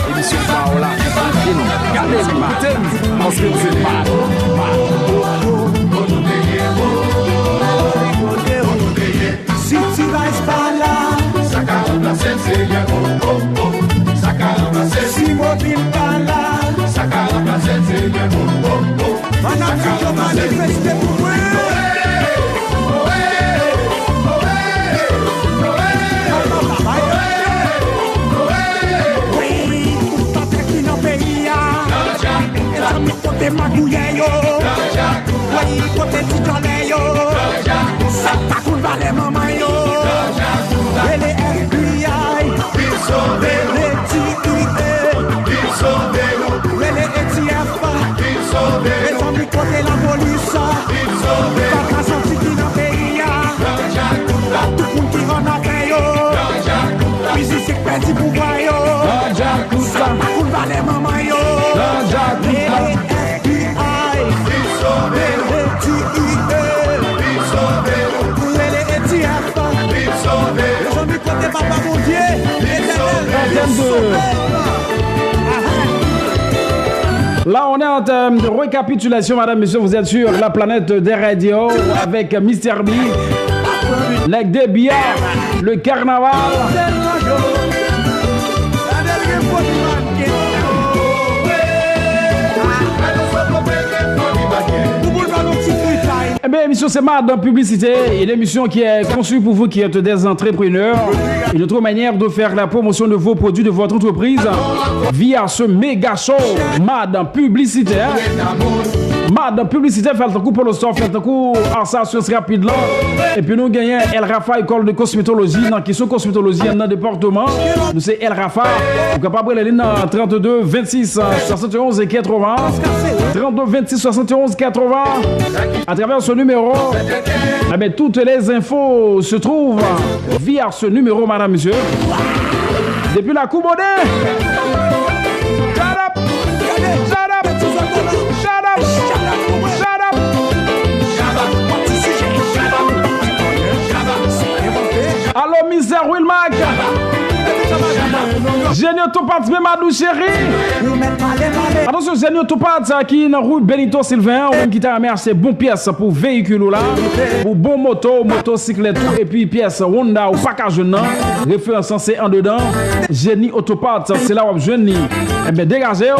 Émission Paola, regardez le matin, parce que vous êtes mal. Si tu vas pas là, ça caramba c'est si mobile pas là, ça caramba c'est madame si je manifeste pour moi. Côté magouillé yo, oui côté titolé yo, ça pas qu'on va les mamans yo, et les FBI, ils sont des ils sont des les ETF, ils sont des les amis côté la police, ils sont des pas sorti qui dans pays tout le monde qui rentre en paix yo, puis c'est petit pouvoir yo, ça pas qu'on va les mamans yo. Là, on est en termes de récapitulation, madame, monsieur, vous êtes sur la planète des radios avec Mr. B, les Débia, le carnaval. Eh bien, l'émission c'est Madame Publicité, une émission qui est conçue pour vous qui êtes des entrepreneurs. Une autre manière de faire la promotion de vos produits, de votre entreprise via ce méga show Madame Publicité. Madame Publicité fait le coup pour le store, fait le coup en station rapide là. Et puis nous gagnons El Rafa, école de cosmétologie. Dans la question cosmétologie, dans le département, nous c'est El Rafa. Vous êtes capable de aller dans 32 26 71 et 80. 32 26 71 80. À travers ce numéro, eh bien, toutes les infos se trouvent via ce numéro, madame, monsieur. Depuis la Coubodé. Shut up! Shut up! Shut up! Shut up! Allô, Mr. Wilmac! Génie Autopat, même Madou chérie. Attention, Génie Autopat qui est dans rue Benito Sylvain, on qui t'a acheté bon pièce pour véhicule là, pour bon moto, motocyclette et puis pièce Honda ou package non, référence c'est en dedans. Génie Autopat, c'est là où jeune. Eh bien dégagez.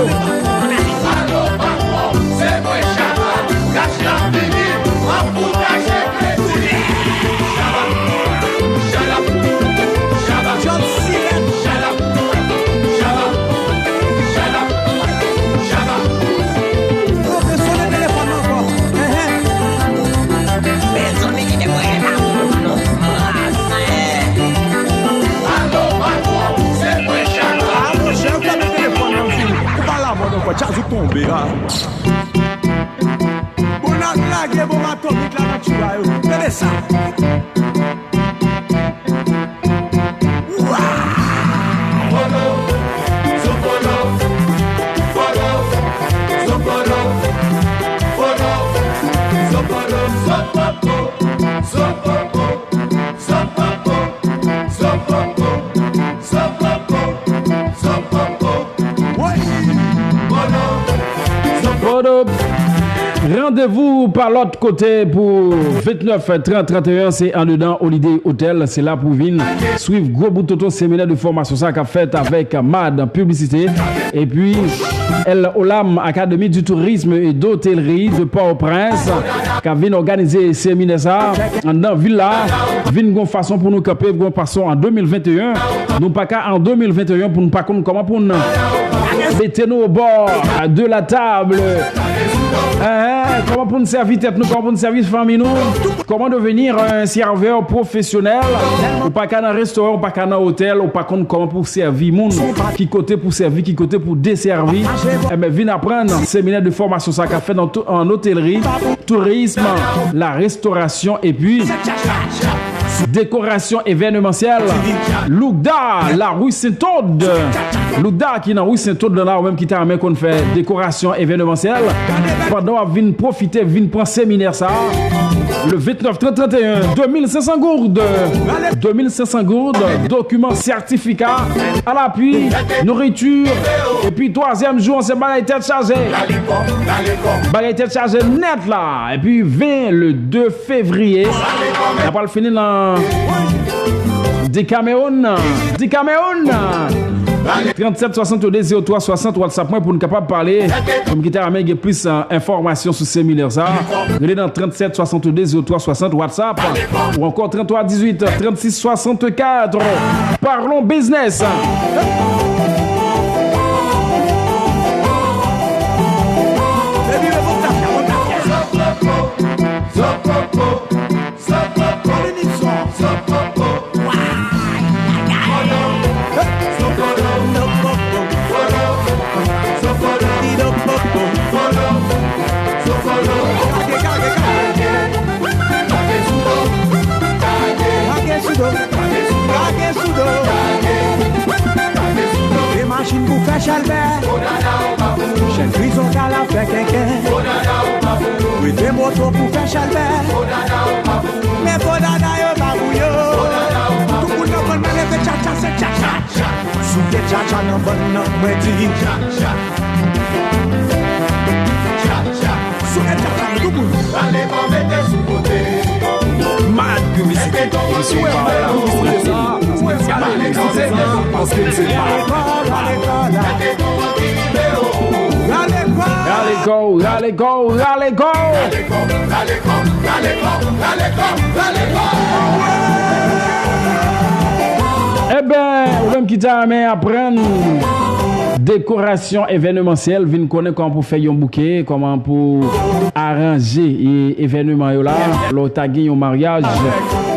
Tchazou tomber là. On a blagué bon atomique là naturel. Tenez ça. Rendez-vous par l'autre côté pour 29 30 31, c'est en dedans Holiday Hotel, c'est là pour venir suivre gros bout de séminaire de formation ça qu'a fait avec Madame Publicité et puis El Olam Académie du tourisme et d'hôtellerie de Port-au-Prince qui vient organiser séminaire ça dans villa vinn gon façon pour nous camper gon façon en 2021 nous pas qu'à en 2021 pour nous pas comment pour nous mettez nous au bord de la table. Comment pour nous servir tête nous, comment pour nous servir famille nous, comment devenir un serveur professionnel, ou pas qu'à un restaurant, ou pas qu'à un hôtel, ou pas comment pour servir monde, qui côté pour servir, qui côté pour desservir. Eh bien, viens apprendre un séminaire de formation ça qu'a fait en hôtellerie, tourisme, la restauration et puis décoration événementielle. Lougda, la rue Saint-Aude. Lougda qui est dans la rue Saint-Aude, là, même qui t'a amené qu'on fait décoration événementielle. Pendant qu'on vient profiter, vient prendre séminaire ça. Le 29 30 31, 2500 gourdes. 2500 gourdes, documents, certificats, à l'appui, nourriture. Et puis, troisième jour, c'est bagaille tête chargée. Bagaille tête chargée net là. Et puis, 20 le 2 février. On va le finir dans Cameroun. 37 62 03 60 WhatsApp pour nous capable parler comme qui t'a amené plus d'informations sur ces milliards ça. Venez dans 37 62 03 60 WhatsApp ou encore 33 18 36 64. Parlons business. Des machines pour faire chaleur. J'ai prison qu'à la faire quelqu'un. Oui, des motos pour faire chaleur. Mais pour dada yo babouyo. Tout le monde n'a pas le même tcha-tcha, c'est tcha-tcha. Sous les tcha-tcha, non bon, non, moi dis. Sous les tcha-tcha, tout le monde. Allez, on met sous côté. Mad publicité. Émission Paola. Parce que c'est pas. Allez go. Eh ben, ou même qui t'a amené à prendre décoration événementielle, vin connaître comment pour faire un bouquet, comment pour arranger événement là, l'autre un mariage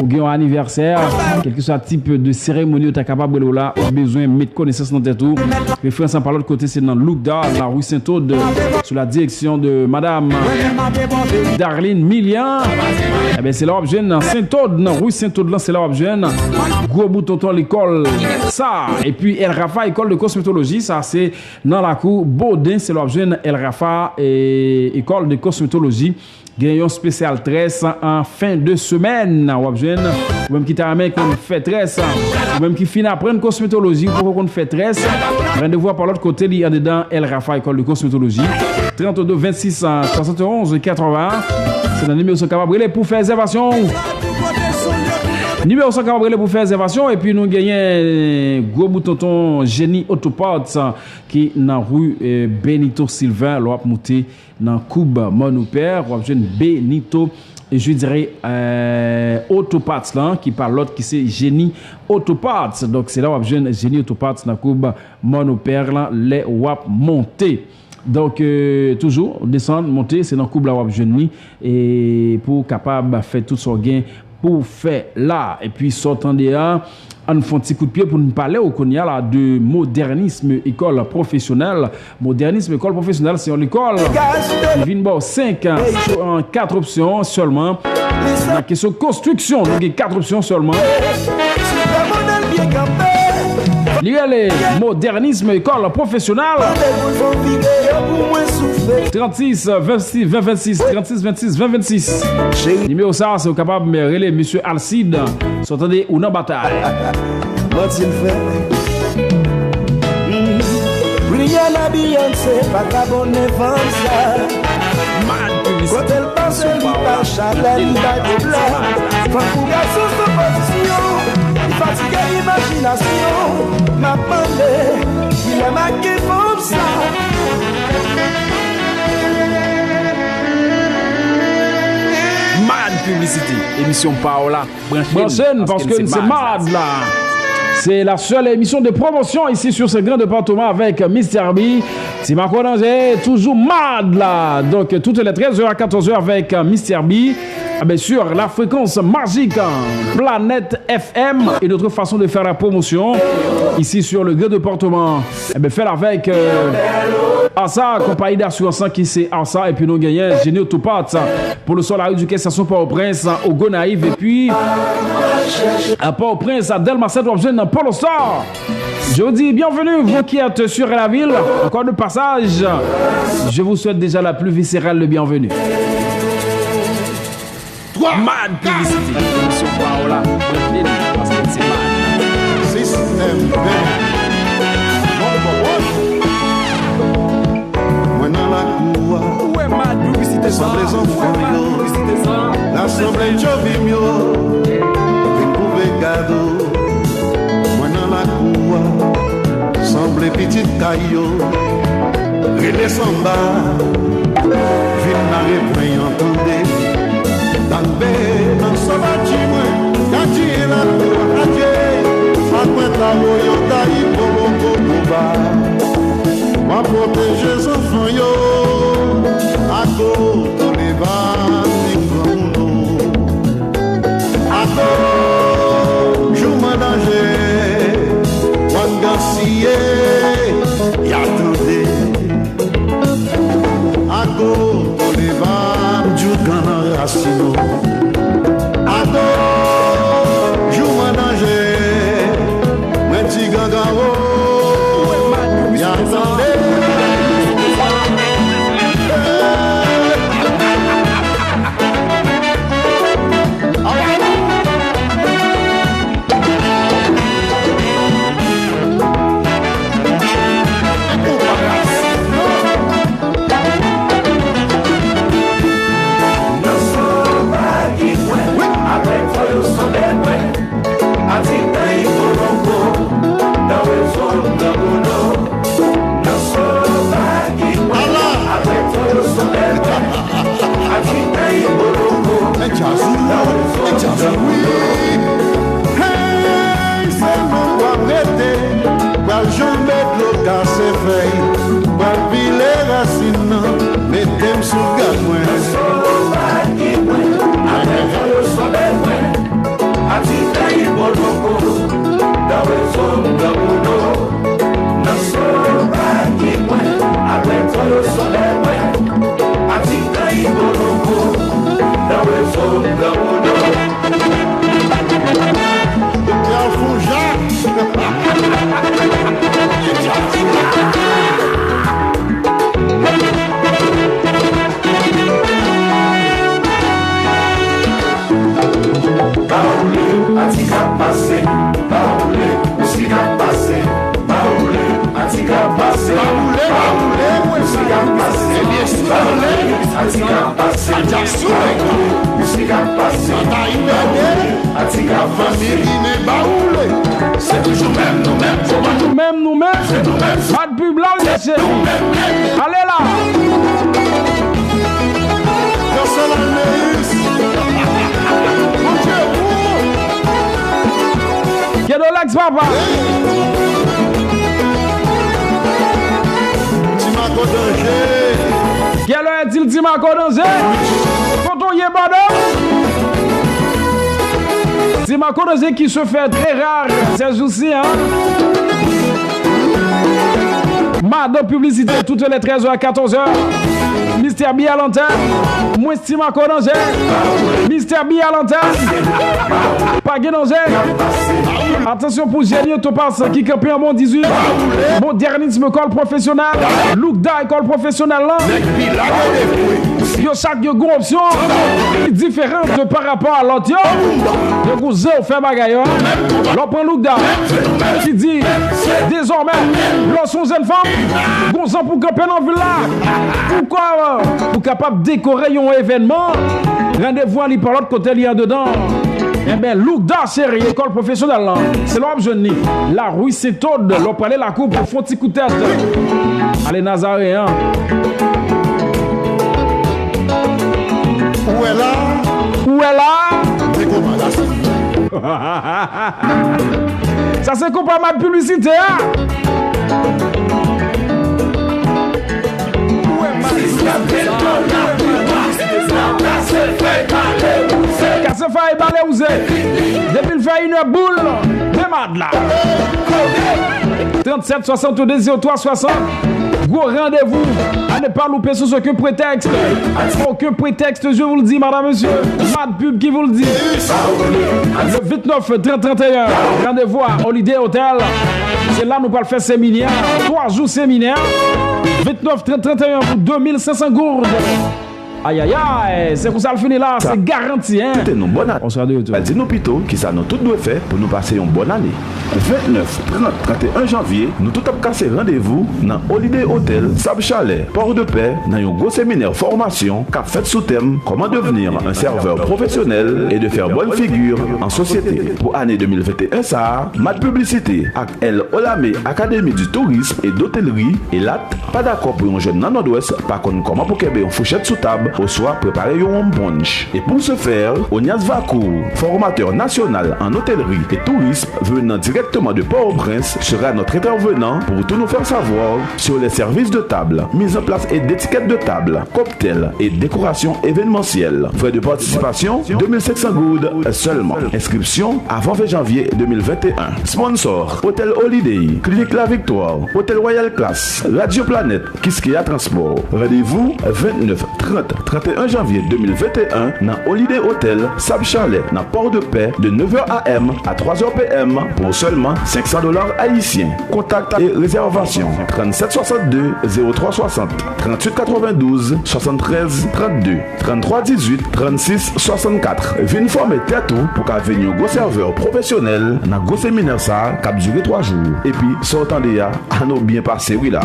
ou un anniversaire, quel que soit le type de cérémonie où tu es capable de là, besoin de mettre connaissance dans tes tout. Référence par l'autre côté, c'est dans Loukda, la rue Saint-Aude, sous la direction de madame Darlene Millian. Eh ben c'est là objet dans Saint-Aude, dans rue Saint-Aude, c'est là objet gros bout tonton l'école ça et puis El Rafa école de cosmétologie, ça c'est dans la cour Baudin, c'est l'objet El Rafa et école de cosmétologie. Gagnons spécial tresse en fin de semaine. Ou même qui t'a amené qu'on fait tresse, ou même qui finit apprendre cosmétologie pour qu'on fait tresse. Rendez-vous par l'autre côté, il y a dedans El Rafa école de cosmétologie. 32 26 71 80. C'est le numéro capable pour faire réservation. Numéro 100 pour faire réservation et puis nous gagnons gros bouton Génie Autoparts qui est dans rue Benito Sylvain, l'op monté dans Coupe mon père, ou jeune Benito et je dirais Autoparts là qui parle l'autre qui c'est Génie Autoparts. Donc c'est là où jeune Génie Autoparts dans Coupe mon père là les wap monter. Donc toujours descendre monter c'est dans Coupe la wap jeune et pour capable faire tout son gain pour faire là et puis sortant de là on fait un petit coup de pied pour nous parler au Konya là de modernisme école professionnelle. Modernisme école professionnelle c'est une école qui vient bon 5 en 4 options seulement. La question construction donc 4 options seulement. Lié modernisme école professionnelle 36 26 20 26 36 26 20 26 numéro ça c'est capable de relayer monsieur Alcide s'entendez ou non bataille What's in fait Rihanna Beyoncé pas ta bonne femme ça quand elle passe elle pas chaleur ni pas de blanc quand pour garçon sans position fatigué imagination m'a demandé il a marqué comme ça Mad publicité. Émission Paola. Branchez parce que c'est mad là. C'est la seule émission de promotion ici sur ce grand département avec Mr. B. C'est Marco Danger, toujours mad là. Donc toutes les 13h à 14h avec Mr. B. Bien sûr, la fréquence magique Planète FM et d'autres façons de faire la promotion ici sur le grand département. Faire avec Asa, compagnie d'assurance qui c'est Asa et puis nous gagnons Génie Autoparts pour le sol à l'éducation Port-au-Prince au Gonaïve et puis à Port-au-Prince à Delmacet dans Polo Star. Je vous dis bienvenue, vous qui êtes sur la ville. Encore de passage, je vous souhaite déjà la plus viscérale le bienvenue. 3 Mad publicité. Émission Paola. Parce que c'est mad. Système moi dans la cour. Ouais, mad publicité ça. Les enfants, l'assemblée Jovimio, une pouvez cadeau. Moi dans la cour, semble petite caillou, relais samba, ville n'a rien entendé. Dans bé, dans sa bâtiment, gâtier la cour, gâtier, à quoi ta moyo taille, bobo, boba. Moi protéger les enfants, yo, à cause de l'évan. Joue-moi danger, Juan Garcia, y attendez. Ago, Olivan, Djougana Racino. Ago, joue-moi danger, Menti Gangaro, y attendez. C'est toujours même nous-mêmes. Pas de pub là, monsieur. Allez là. Quel est l'ex papa? Timaco danger. Quel est-il Timaco danger? Quand on y est badon. Timaco danger qui se fait très rare ces jours-ci, hein? Madame publicité toutes les 13h à 14h. Mystère B à l'antenne. Moi Timaco danger. Mystère B à l'antenne. Pas danger. Attention pour Génie Autopass qui campe en bon 18. Modernisme école professionnelle. Lookda école professionnelle là. Yo chaque yo gon option différente par rapport à l'autre. Yo go zé fait bagaille. L'on prend Lookda qui dit désormais l'on sont jeune femme gon pour camper dans ville là. Pourquoi pour capable décorer un événement. Rendez-vous ali par l'autre côté li en dedans. Eh bien, Lookda, chérie, école professionnelle, là. C'est l'homme jeune. La rue Saint-Aude, l'on parlait la coupe pour font petit coup de tête. Allez, Nazaréen. Où est là? Où est là? C'est comment là? Ça, c'est quoi pas ma publicité, hein? Où est ma Casse faille balé ouzé. Depuis le fait une boule. Démarre là. 37 62 03 60. Gros rendez-vous. À ne pas louper sous aucun prétexte. Aucun prétexte, je vous le dis, madame, monsieur. Mad pub qui vous le dit. Le 29 30 31. Rendez-vous à Holiday Hotel. C'est là nous allons faire séminaire. 3 jours séminaire. 29 30 31 pour 2500 gourdes. Aïe aïe aïe, c'est pour ça le fini là, c'est garanti hein. Tout est nous bonne année. On sera de retour. Dis-nous plutôt qui ça nous tout doit faire pour nous passer une bonne année. 29, 30, 31 janvier, nous tout avons cassé rendez-vous dans Holiday Hotel, Sab Chalet, Port-de-Paix, dans un gros séminaire formation qu'a fait sous thème comment devenir un serveur professionnel et de faire bonne figure en société. Pour l'année 2021, ça, Mad Publicité avec El Olame Académie du tourisme et d'hôtellerie et là, pas d'accord pour un jeune dans Nord-Ouest, par contre comment pour qu'il y ait une fourchette sous table, au soir préparer un brunch. Et pour ce faire, Onias Vacour, formateur national en hôtellerie et tourisme venant directement de Port-au-Prince, sera notre intervenant pour tout nous faire savoir sur les services de table, mise en place et d'étiquettes de table, cocktails et décoration événementielle. Frais de participation, 2700 goudes seulement. Inscription avant 20 janvier 2021. Sponsor, Hôtel Holiday, Clinique La Victoire, Hôtel Royal Class, Radio Planète, Kiskeya Transport. Rendez-vous 29, 30, 31 janvier 2021 dans Holiday Hotel, Sab Chalet, dans Port-de-Paix de 9h AM à 3h PM pour seulement $500 haïtiens. Contact et réservation 37 62 03 60 38 92 73 32 33 18 36 64. Venez former tête pour qu'à venir au serveur professionnel dans le séminaire ça qui a duré 3 jours. Et puis sortant de là, à nous bien passé oui là.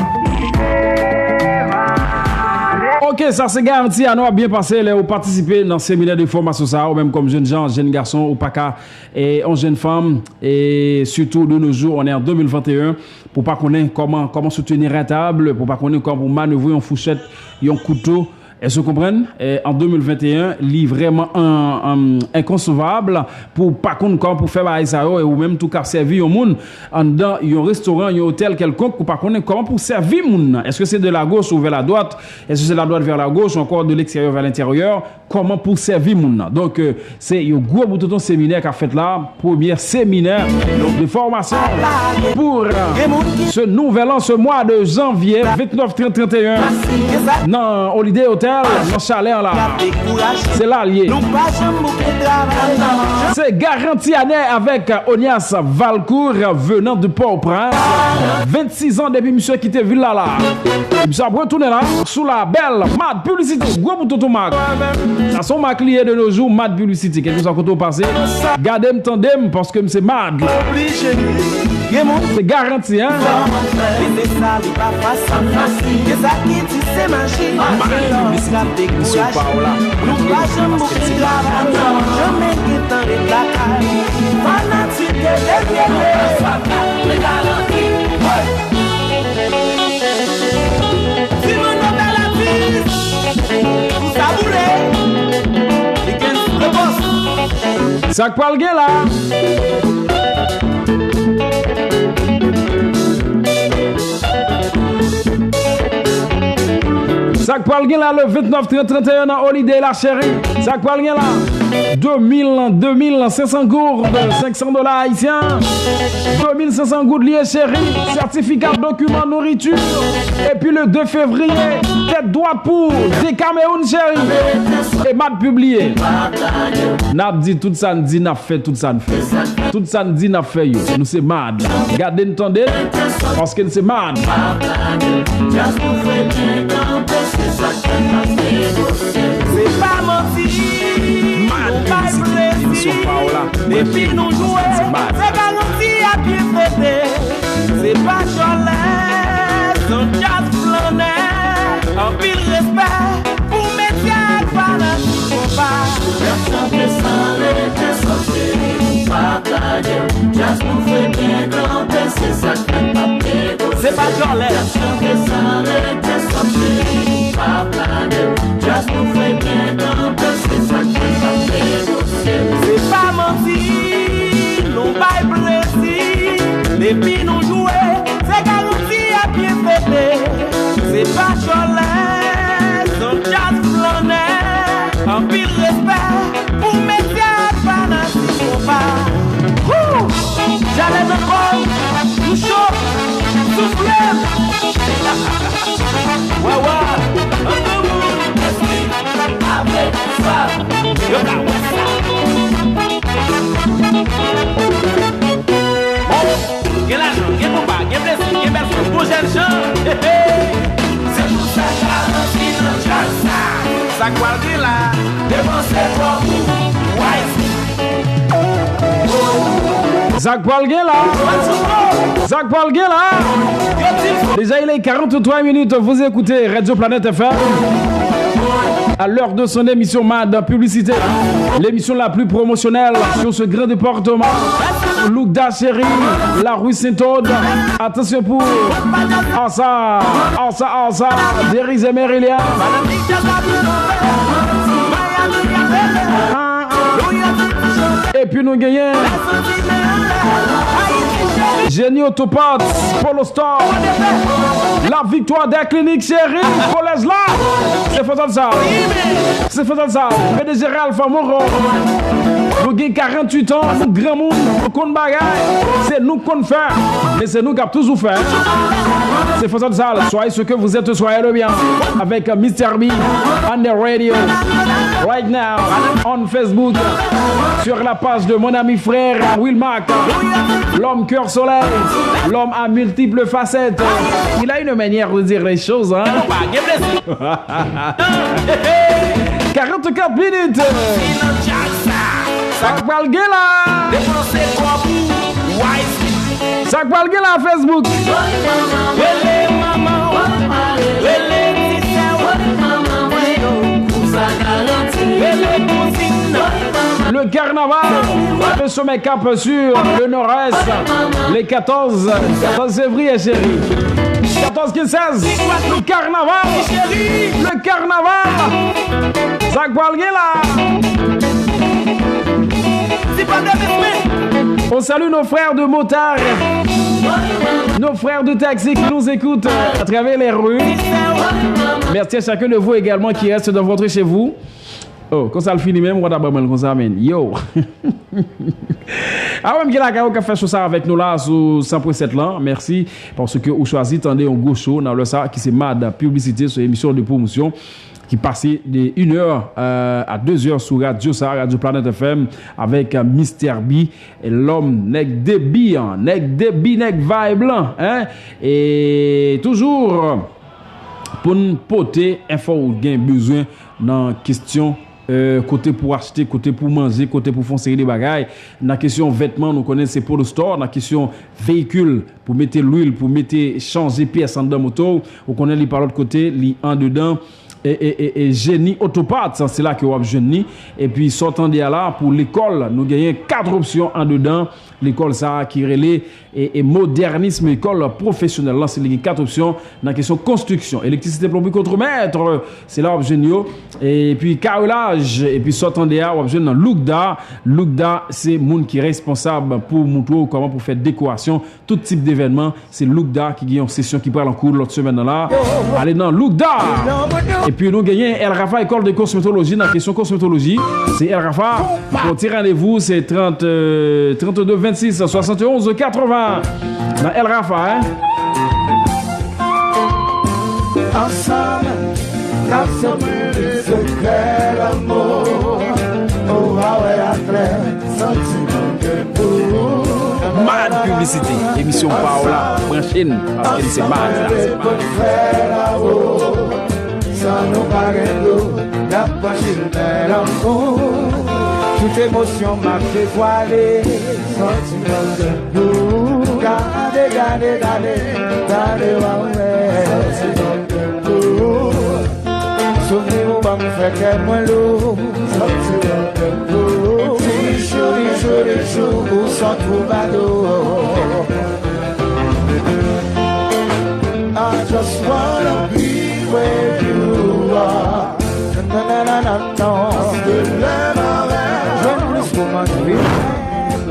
Ok, ça c'est garanti à nous bien passé là, ou participer dans le séminaire de formation ça, ou même comme jeunes gens, jeunes garçons, ou pas qu'à et en jeune femme, et surtout de nos jours, on est en 2021, pour pas connaître comment se tenir à table, pour pas connaître comment manœuvrer en fourchette, un couteau. Est-ce que vous comprenez? En 2021, il est vraiment inconcevable pour pas connaître pour faire ça ou même tout cas servir au monde dans un restaurant, un hôtel quelconque pour pas connaître comment pour servir monde. Est-ce que c'est de la gauche ou vers la droite? Est-ce que c'est de la droite vers la gauche ou encore de l'extérieur vers l'intérieur? Comment pour servir monde? Donc c'est un gros bouton séminaire qu'a fait là, premier séminaire de formation pour ce nouvel an, ce mois de janvier 29 30 31 dans Holiday Hotel. Dans chalet là, c'est là lié. C'est garanti année avec Onias Valcourt venant de Port-au-Prince. 26 ans depuis monsieur qui était ville là. Monsieur a retourné là sous la belle Mad Publicité. Gros bouton to Mac. Ça sont ma client de nos jours Mad Publicité. Quelque chose à côté passé. Gardez-moi tandem parce que c'est Mad. C'est garanti hein. Monsieur Paola, nous pas jamais boucler jamais quittant les placards fanatique si mon nom est la vie vous savourez le boss ça quoi le gars là. Ça parle bien là le 29 30 31 dans Holiday la chérie. Ça parle bien là 2500 gourdes, $500 haïtiens. 2500 gourdes liées chérie, certificat document nourriture. Et puis le 2 février, tête droite pour des Cameroun chérie. Et Mad publié. N'a dit tout ça, dit n'a fait tout ça fait. Tout ça dit n'a fait yo. Nous c'est Mad. Gardez entendez parce que c'est Mad. C'est pas menti, pas Monsieur Paola, et puis nous jouer, c'est garanti à pied fêté. C'est pas Cholet, son jazz plané, en pile respect pour métier par la combat. Personne ne s'en est partager, jazz nous fait bien grandir, c'est ça qui m'a. C'est pas Cholet. Personne ne s'en est partager, jazz nous fait bien grandir, c'est ça qui m'a. C'est pas menti, l'on baille précis. Les filles nous jouer, c'est garanti à pied fêté. C'est pas Cholet, son jazz plané. En pile respect pour métier par la combat. J'allais de prendre, tout chaud, soufflé. Ouais, avec ça. Get là, get mon bas, get blessé, get belle, beau jeune gens. C'est pour ça garanti dans le jazz. Ça ça quoi le là, dépensez pour vous, Zach Palguin là. Zach Palguin là. Déjà il est 43 minutes, vous écoutez Radio Planète FM. À l'heure de son émission Mad Publicité, l'émission la plus promotionnelle sur ce grand département. Lougda chérie, la rue Saint-Aude. Attention pour Ansa, Deris et Mérilia. Et puis nous gagnons Génie Autopart, Polo Store, la victoire des cliniques chérie, collège là, c'est faisant ça. PDG Alpha Moro, nous avons 48 ans, nous grand monde, nous connaissons bagaille, c'est nous qu'on fait, mais c'est nous qui avons toujours fait. C'est faisant ça, soyez ce que vous êtes, soyez le bien, avec Mr. B, on the radio, right now, on Facebook, sur la page de mon ami frère Will Mac, l'homme cœur soleil, l'homme à multiples facettes. Il a une manière de dire les choses, hein. 44 minutes. Ça parle là. Ça parle là Facebook. Le carnaval, le sommet cap sur le nord-est, les 14 février chérie. 14 qui 16, le carnaval, ça parle là. On salue nos frères de motards, nos frères de taxi qui nous écoutent à travers les rues. Merci à chacun de vous également qui reste dans votre chez vous. Oh, quand ça le finit même, on va d'abord comme ça, man. Yo! Ah, même qu'il a fait ça avec nous là, sur 100.7 là. Merci, parce que vous choisissez, tendez un gros show dans le ça qui c'est Mad Publicité sur l'émission de promotion qui passait de 1h à 2h sur Radio Sa, Radio Planète FM avec Mr. B et l'homme nec débit, nec vibe blanc, hein? Et toujours pour nous porter info ou gain besoin dans question côté pour acheter, côté pour manger, côté pour faire série des bagailles. Dans la question vêtements, nous connaissons c'est pour le store. Dans la question véhicule, pour mettre l'huile, pour mettre changer pièces en dedans moto, on connaît les par l'autre côté, les en dedans. Et Génie Autopart, c'est là que vous avez Génie. Et puis sortant de là, pour l'école, nous gagnons 4 options en dedans. L'école ça qui relève et modernisme, école professionnelle. Là, c'est les 4 options dans la question construction. Électricité, plomberie, contremaître, c'est là où Génie. Et puis carrelage, et puis sortant de là, vous avez dans Lougda. Lougda, c'est monde qui est responsable pour montrer comment pour faire décoration, tout type d'événement. C'est Lougda qui gagne une session qui parle en cours l'autre semaine là. Allez dans Lougda. Et puis nous gagnons El Rafa école de cosmétologie dans la question cosmétologie. C'est El Rafa. Pour tirer rendez-vous, c'est 32 26 71 80 dans El Rafa, hein? Ensemble, quand c'est plus secret l'amour, oh, sentiment de tout. Mad Publicité, émission Paola, Branchine, parce que c'est Mad. Sans nous parler la pachine de l'amour. Toute émotion m'a fait voiler, sentiment de nous. Gardez, sentiment de nous. Souvenez-vous, va me faire qu'elle moins lourd, sentiment de nous. Les jours, où sont troubadours. I just wanna be where you are.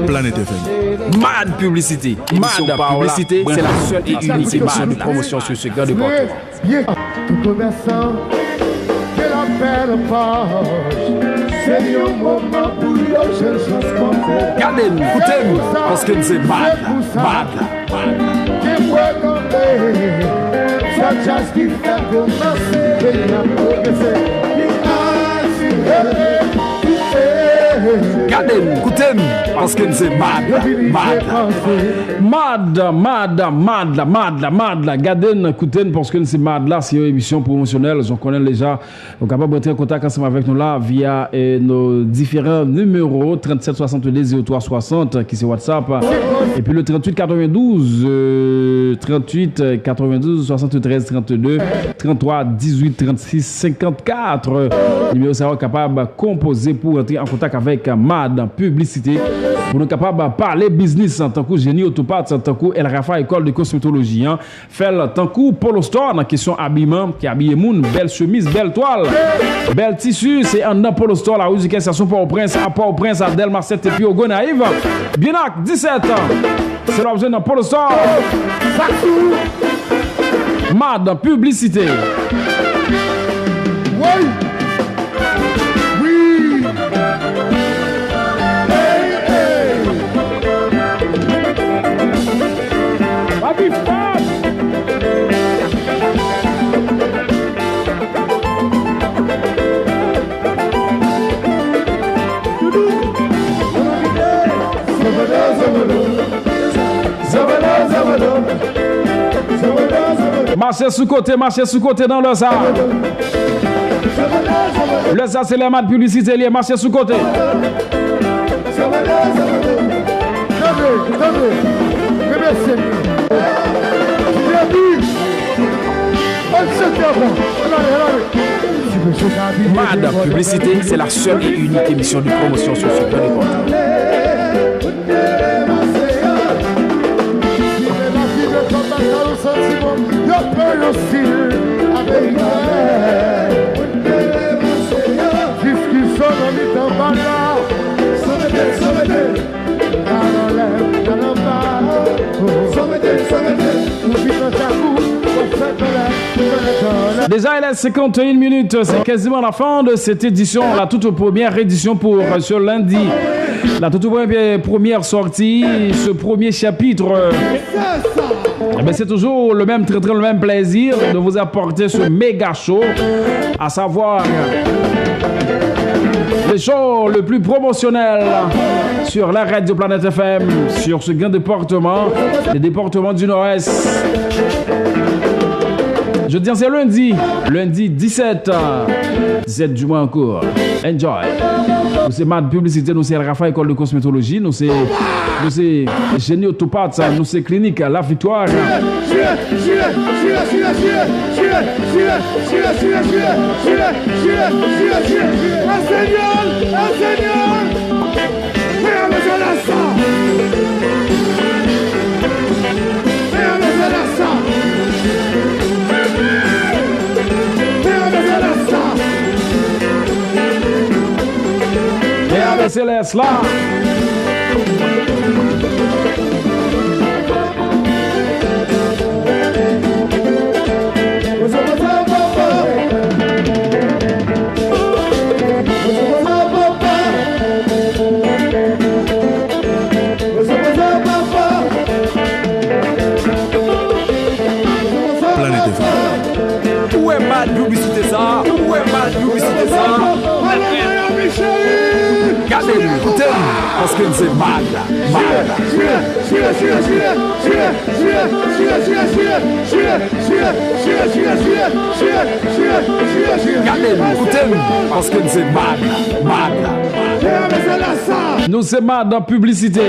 Planète FM. Mad Publicité. Mad Publicité, c'est la seule et unique émission de promotion sur ce grand département. Tout commerçant que l'appelle page, c'est un moment pour les jeunes choses qu'on fait. Regardez-nous, écoutez-nous, parce que c'est Mad. Qui peut tomber, ça just qui fait commencer, et il a progressé. Gardez, écoutez, parce que c'est mad. Gardez, écoutez, parce que c'est mad là. C'est une émission promotionnelle. On connaît déjà. On est capable d'entrer en contact ensemble avec nous là via nos différents numéros 37 62 03 60 qui c'est WhatsApp. Et puis le 38 92 73 32 33 18 36 54. Numéro ça capable de composer pour entrer en contact avec MAD Publicité pour nous capable de parler business en tant que génie autopathe, en tant que El Rafa école de cosmétologie, faire tant que Polo Store dans question habillement qui habille moun, belle chemise, belle toile, belle tissu, c'est en Polo Store la rue du station Port-au-Prince à Delma 7 et puis au Gonaïve. Bienac 17 ans. C'est l'objet dans Polo Store. MAD Publicité. Oui. Marchez sous côté dans le ça. Le ça c'est les MAD Publicité lié, marchez sous côté. MAD Publicité, c'est la seule et unique émission de promotion sur ce plan de compte. Déjà il est 51 minutes, c'est quasiment la fin de cette édition, la toute première édition pour ce lundi. La toute première sortie, ce premier chapitre. C'est toujours le même le même plaisir de vous apporter ce méga show, à savoir le show le plus promotionnel sur la radio Planète FM, sur ce grand département, le département du Nord-Est. Je dis c'est lundi 17 du mois en cours. Enjoy. Nous c'est MAD Publicité, nous c'est El Rafa école de cosmétologie, nous c'est génie autopathe, nous c'est clinique La Victoire. Céleste là. Planète FM. Où est MAD Publicité ça? Où est MAD Publicité ça? Gardez, écoutez, parce que c'est MAD. Gardez, écoutez, parce que c'est MAD. Nous c'est MAD Publicité.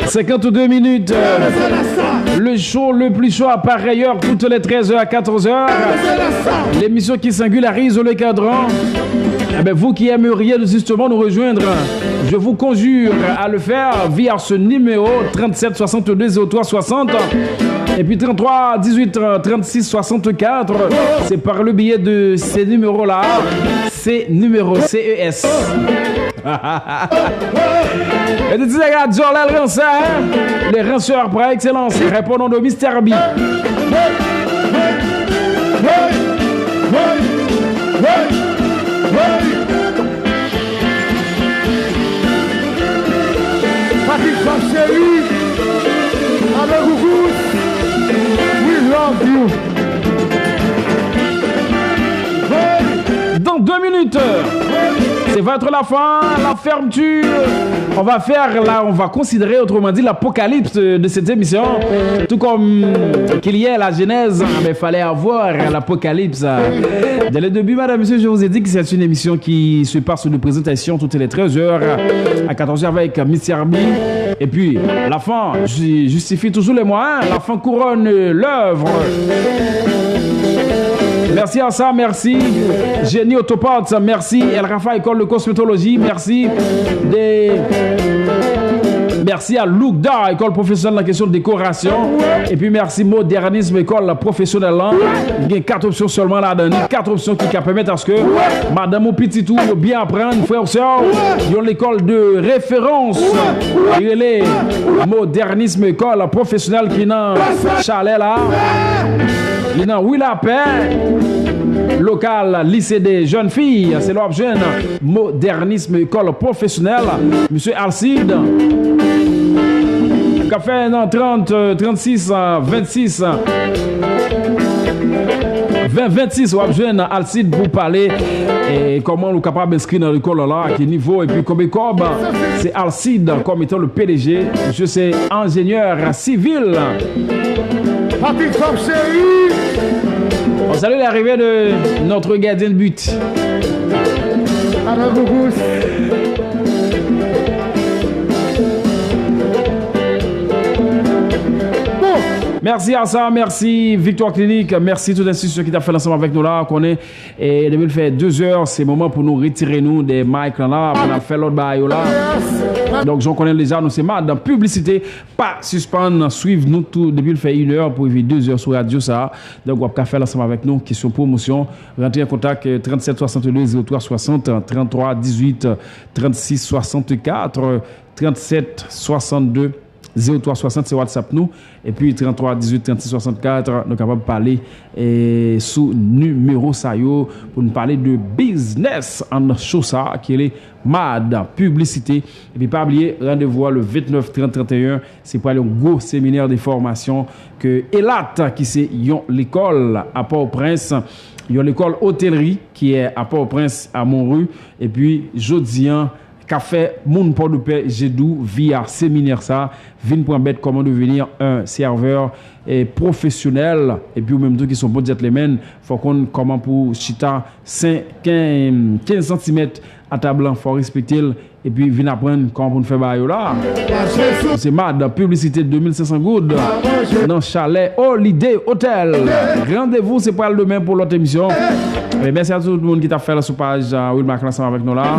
52 minutes. Le show le plus chaud à pareille heure, toutes les 13h à 14h. L'émission qui singularise le cadran. Vous qui aimeriez justement nous rejoindre, je vous conjure à le faire via ce numéro 37 62 03 60 et puis 33 18 36 64. C'est par le biais de ces numéros-là, ces numéros CES. Et de dire, regarde, Jorlel Ranceur, les Ranceurs par excellence, répondons de Mr. B. Patrick Chéri, avec vous, we love you. Dans 2 minutes, c'est va être la fin, la fermeture. On va considérer, autrement dit, l'apocalypse de cette émission. Tout comme qu'il y ait la Genèse, mais il fallait avoir l'apocalypse. Dès le début, madame, monsieur, je vous ai dit que c'est une émission qui se passe de présentation toutes les 13h à 14h avec Mr. Arby. Et puis, la fin justifie toujours les moyens. La fin couronne l'œuvre. Merci à ça, merci. Génie Autoparts, merci. El Rafa, école de cosmétologie, merci. Merci à Loukda, école professionnelle en question de décoration. Et puis merci Modernisme, école professionnelle. Il y a 4 options seulement là-dedans. 4 options qui permettent à ce que madame ou petit tout bien apprendre, frère ou soeur. Ils ont l'école de référence. Il y a les Modernisme, école professionnelle qui n'a chalet là. Il y a oui la paix. Local, lycée des jeunes filles, c'est l'objet Modernisme, école professionnelle. Monsieur Alcide. Café dans 30, 36, 26, 26, objet Alcide pour parler et comment on est capable d'inscrire dans l'école là, à quel niveau et puis combien c'est Alcide comme étant le PDG. Monsieur, c'est ingénieur civil. Patrick Top Série. On salue l'arrivée de notre gardien de but. Adam Gougous. Merci à ça, merci Victoire Clinique, merci toute l'institution qui t'a fait l'ensemble avec nous là, qu'on est, et depuis le fait 2 heures, c'est le moment pour nous retirer nous des mics là, pour nous faire l'autre bail là. Donc j'en connais déjà, nous c'est mal dans publicité, pas suspendre, suivre nous tout depuis le fait 1 heure pour éviter 2 heures sur radio ça. Donc on va faire l'ensemble avec nous, question promotion, rentrez en contact 37 62 03 60, 33 18 36 64, 37 62 0360 c'est WhatsApp nous et puis 33 18 36 64 nous capable de parler sous numéro ça yo pour nous parler de business en chose ça qui est MAD publicité et puis pas oublier rendez-vous le 29 30 31 c'est pour aller un gros séminaire de formation que Elat qui c'est l'école à Port-au-Prince. Il y a l'école hôtellerie qui est à Port-au-Prince à Montrue et puis Jodian Café Moun Port de Paix Gédou via séminaire ça vin pour bête comment devenir un serveur professionnel et puis ou même ceux qui sont bons gentlemen faut qu'on comment pour chita 15 cm à table faut respecter et puis vin apprendre comment pour faire bail là c'est mad publicité 2500 gouttes dans chalet Holiday Hotel. Rendez-vous c'est pas le demain pour l'autre émission. Et merci à tout le monde qui t'a fait la page Wilmark ensemble avec nous là.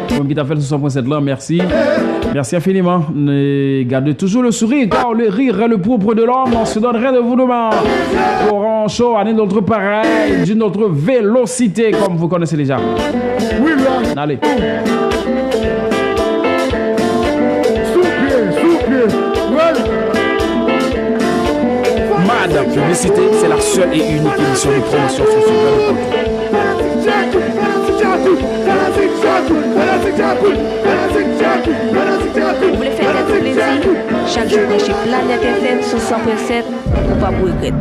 Qui t'a fait le 100.7 là, merci. Merci infiniment. Gardez toujours le sourire car le rire est le propre de l'homme. On se donne rendez-vous demain pour un show année d'autre pareil d'une autre vélocité comme vous connaissez déjà. Allez. MAD publicité, c'est la seule et unique émission de promotion sur ce Vous voulez faire plaisir? Chaque jour chez Planète FM sur 100.7 ou pas pour regretter.